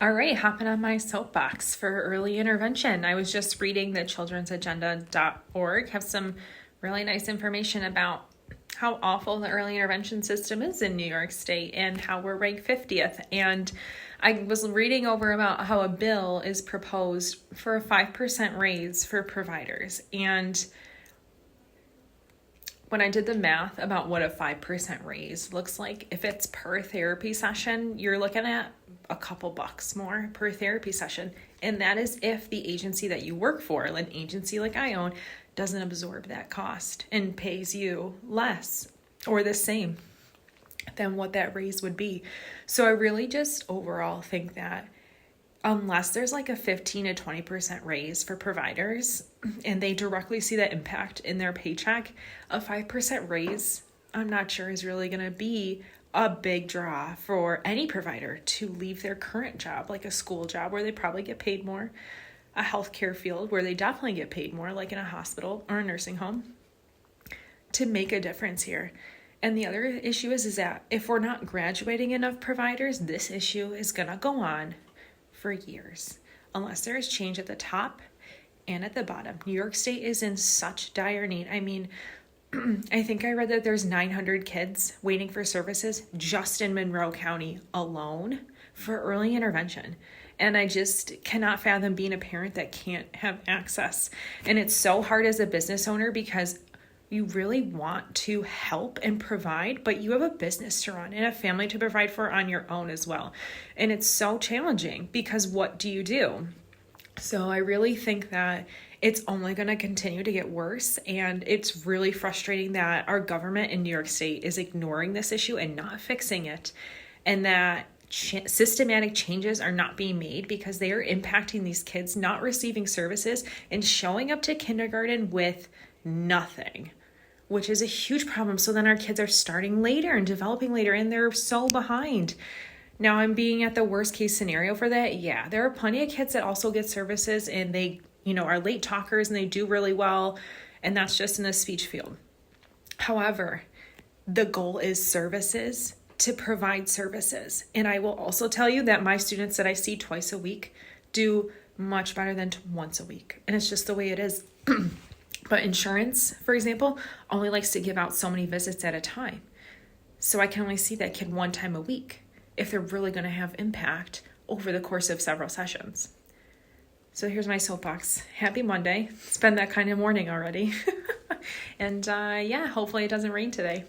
All right, hopping on my soapbox for early intervention. I was just reading the childrensagenda.org, have some really nice information about how awful the early intervention system is in New York State and how we're ranked 50th. And I was reading over about how a bill is proposed for a 5% raise for providers. And when I did the math about what a 5% raise looks like, if it's per therapy session, you're looking at a couple bucks more per therapy session. And that is if the agency that you work for, an agency like I own, doesn't absorb that cost and pays you less or the same than what that raise would be. So I really just overall think that unless there's like a 15 to 20% raise for providers and they directly see that impact in their paycheck, a 5% raise, I'm not sure is really going to be a big draw for any provider to leave their current job, like a school job where they probably get paid more, a healthcare field where they definitely get paid more, like in a hospital or a nursing home, to make a difference here. And the other issue is that if we're not graduating enough providers, this issue is going to go on for years, unless there is change at the top and at the bottom. New York State is in such dire need. I mean, I think I read that there's 900 kids waiting for services just in Monroe County alone for early intervention. And I just cannot fathom being a parent that can't have access. And it's so hard as a business owner because you really want to help and provide, but you have a business to run and a family to provide for on your own as well. And it's so challenging because what do you do? So I really think that it's only going to continue to get worse. And it's really frustrating that our government in New York State is ignoring this issue and not fixing it. And that systematic changes are not being made because they are impacting these kids not receiving services and showing up to kindergarten with nothing, which is a huge problem. So then our kids are starting later and developing later, and they're so behind. Now I'm being at the worst case scenario for that. Yeah, there are plenty of kids that also get services and they, are late talkers and they do really well. And that's just in the speech field. However, the goal is services, to provide services. And I will also tell you that my students that I see twice a week do much better than once a week. And it's just the way it is. But insurance, for example, only likes to give out so many visits at a time. So I can only see that kid one time a week if they're really going to have impact over the course of several sessions. So here's my soapbox. Happy Monday. It's been that kind of morning already. And hopefully it doesn't rain today.